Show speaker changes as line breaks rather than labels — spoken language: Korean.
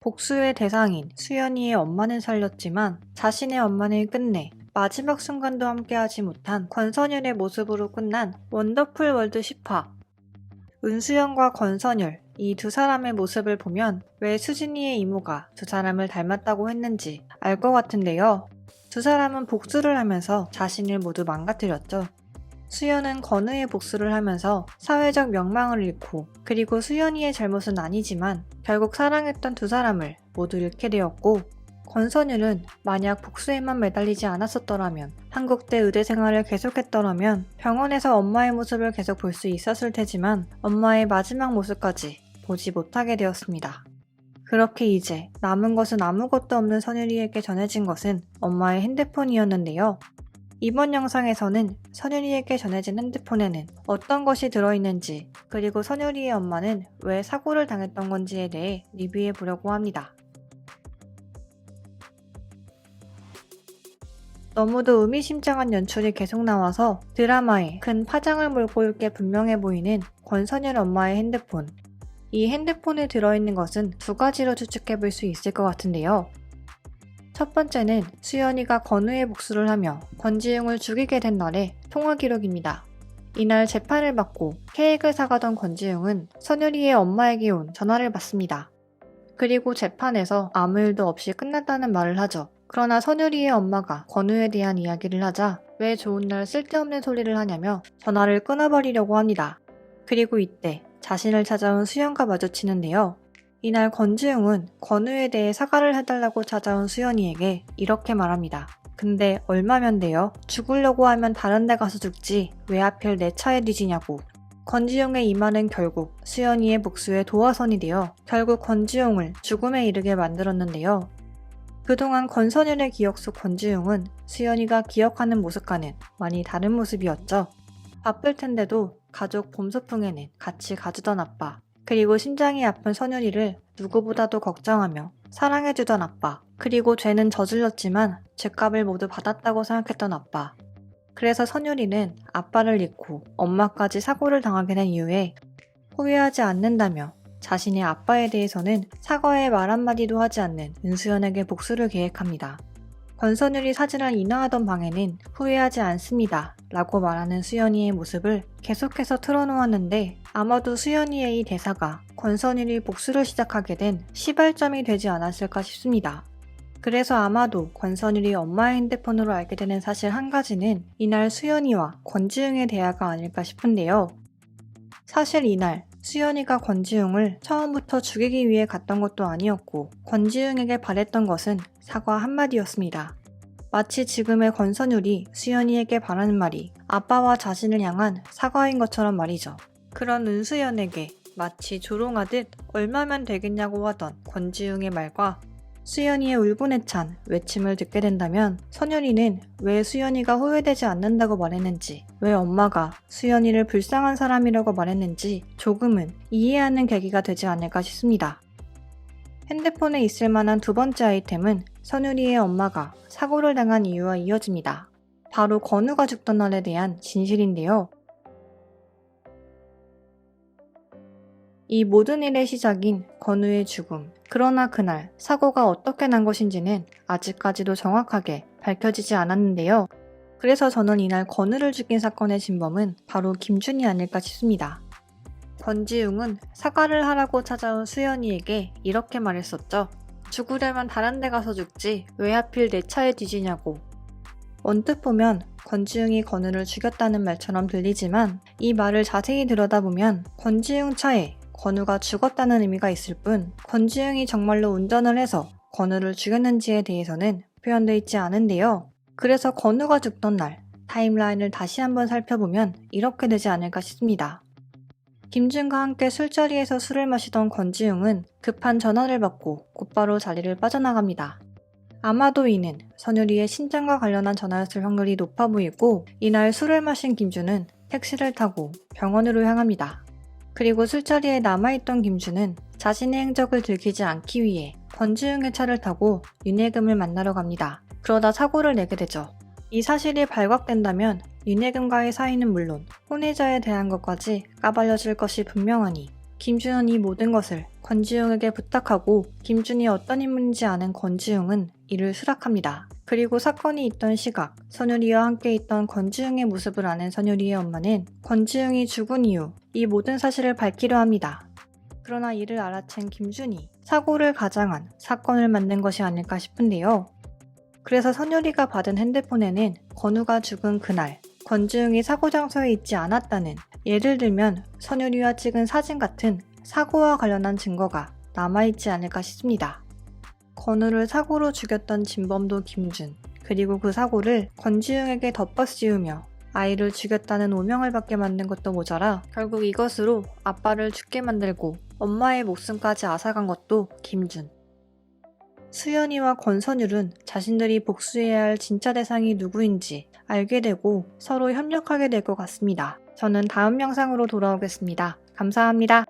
복수의 대상인 수연이의 엄마는 살렸지만 자신의 엄마는 끝내 마지막 순간도 함께하지 못한 권선율의 모습으로 끝난 원더풀 월드 10화. 은수연과 권선율, 이 두 사람의 모습을 보면 왜 수진이의 이모가 두 사람을 닮았다고 했는지 알 것 같은데요. 두 사람은 복수를 하면서 자신을 모두 망가뜨렸죠. 수연은 건우의 복수를 하면서 사회적 명망을 잃고, 그리고 수연이의 잘못은 아니지만 결국 사랑했던 두 사람을 모두 잃게 되었고, 권선율은 만약 복수에만 매달리지 않았었더라면, 한국대 의대 생활을 계속했더라면 병원에서 엄마의 모습을 계속 볼 수 있었을 테지만 엄마의 마지막 모습까지 보지 못하게 되었습니다. 그렇게 이제 남은 것은 아무것도 없는 선율이에게 전해진 것은 엄마의 핸드폰이었는데요. 이번 영상에서는 선율이에게 전해진 핸드폰에는 어떤 것이 들어있는지, 그리고 선율이의 엄마는 왜 사고를 당했던 건지에 대해 리뷰해 보려고 합니다. 너무도 의미심장한 연출이 계속 나와서 드라마에 큰 파장을 몰고 올 게 분명해 보이는 권선율 엄마의 핸드폰. 이 핸드폰에 들어있는 것은 두 가지로 추측해 볼 수 있을 것 같은데요. 첫 번째는 수연이가 건우의 복수를 하며 권지웅을 죽이게 된 날의 통화 기록입니다. 이날 재판을 받고 케이크를 사가던 권지웅은 선율이의 엄마에게 온 전화를 받습니다. 그리고 재판에서 아무 일도 없이 끝났다는 말을 하죠. 그러나 선율이의 엄마가 건우에 대한 이야기를 하자 왜 좋은 날 쓸데없는 소리를 하냐며 전화를 끊어버리려고 합니다. 그리고 이때 자신을 찾아온 수연과 마주치는데요. 이날 권지웅은 건우에 대해 사과를 해달라고 찾아온 수연이에게 이렇게 말합니다. 근데 얼마면 돼요? 죽으려고 하면 다른 데 가서 죽지 왜 하필 내 차에 뒤지냐고. 권지웅의 이 말은 결국 수연이의 복수의 도화선이 되어 결국 권지웅을 죽음에 이르게 만들었는데요. 그동안 권선율의 기억 속 권지웅은 수연이가 기억하는 모습과는 많이 다른 모습이었죠. 바쁠 텐데도 가족 봄소풍에는 같이 가주던 아빠, 그리고 심장이 아픈 선율이를 누구보다도 걱정하며 사랑해주던 아빠, 그리고 죄는 저질렀지만 죄값을 모두 받았다고 생각했던 아빠. 그래서 선율이는 아빠를 잃고 엄마까지 사고를 당하게 된 이후에 후회하지 않는다며 자신의 아빠에 대해서는 사과의 말 한마디도 하지 않는 은수연에게 복수를 계획합니다. 권선율이 사진을 인화하던 방에는 후회하지 않습니다 라고 말하는 수연이의 모습을 계속해서 틀어놓았는데, 아마도 수연이의 이 대사가 권선율이 복수를 시작하게 된 시발점이 되지 않았을까 싶습니다. 그래서 아마도 권선율이 엄마의 핸드폰으로 알게 되는 사실 한 가지는 이날 수연이와 권지웅의 대화가 아닐까 싶은데요. 사실 이날 수연이가 권지웅을 처음부터 죽이기 위해 갔던 것도 아니었고, 권지웅에게 바랬던 것은 사과 한마디였습니다. 마치 지금의 권선율이 수연이에게 바라는 말이 아빠와 자신을 향한 사과인 것처럼 말이죠. 그런 은수연에게 마치 조롱하듯 얼마면 되겠냐고 하던 권지웅의 말과 수연이의 울분에 찬 외침을 듣게 된다면 선율이는 왜 수연이가 후회되지 않는다고 말했는지, 왜 엄마가 수연이를 불쌍한 사람이라고 말했는지 조금은 이해하는 계기가 되지 않을까 싶습니다. 핸드폰에 있을 만한 두 번째 아이템은 선율이의 엄마가 사고를 당한 이유와 이어집니다. 바로 건우가 죽던 날에 대한 진실인데요. 이 모든 일의 시작인 건우의 죽음. 그러나 그날 사고가 어떻게 난 것인지는 아직까지도 정확하게 밝혀지지 않았는데요. 그래서 저는 이날 건우를 죽인 사건의 진범은 바로 김준이 아닐까 싶습니다. 권지웅은 사과를 하라고 찾아온 수연이에게 이렇게 말했었죠. 죽으려면 다른 데 가서 죽지 왜 하필 내 차에 뒤지냐고. 언뜻 보면 권지웅이 건우를 죽였다는 말처럼 들리지만 이 말을 자세히 들여다보면 권지웅 차에 건우가 죽었다는 의미가 있을 뿐, 권지웅이 정말로 운전을 해서 건우를 죽였는지에 대해서는 표현되어 있지 않은데요. 그래서 건우가 죽던 날 타임라인을 다시 한번 살펴보면 이렇게 되지 않을까 싶습니다. 김준과 함께 술자리에서 술을 마시던 권지웅은 급한 전화를 받고 곧바로 자리를 빠져나갑니다. 아마도 이는 선율이의 신장과 관련한 전화였을 확률이 높아 보이고, 이날 술을 마신 김준은 택시를 타고 병원으로 향합니다. 그리고 술자리에 남아있던 김준은 자신의 행적을 들키지 않기 위해 권지웅의 차를 타고 윤혜금을 만나러 갑니다. 그러다 사고를 내게 되죠. 이 사실이 발각된다면 윤혜금과의 사이는 물론 혼외자에 대한 것까지 까발려질 것이 분명하니 김준은 이 모든 것을 권지웅에게 부탁하고 김준이 어떤 인물인지 아는 권지웅은 이를 수락합니다. 그리고 사건이 있던 시각, 선율이와 함께 있던 권지웅의 모습을 아는 선율이의 엄마는 권지웅이 죽은 이후 이 모든 사실을 밝히려 합니다. 그러나 이를 알아챈 김준이 사고를 가장한 사건을 만든 것이 아닐까 싶은데요. 그래서 선율이가 받은 핸드폰에는 건우가 죽은 그날 권지웅이 사고 장소에 있지 않았다는, 예를 들면 선율이와 찍은 사진 같은 사고와 관련한 증거가 남아있지 않을까 싶습니다. 건우를 사고로 죽였던 진범도 김준, 그리고 그 사고를 권지웅에게 덮어씌우며 아이를 죽였다는 오명을 받게 만든 것도 모자라 결국 이것으로 아빠를 죽게 만들고 엄마의 목숨까지 앗아간 것도 김준. 수연이와 권선율은 자신들이 복수해야 할 진짜 대상이 누구인지 알게 되고 서로 협력하게 될 것 같습니다. 저는 다음 영상으로 돌아오겠습니다. 감사합니다.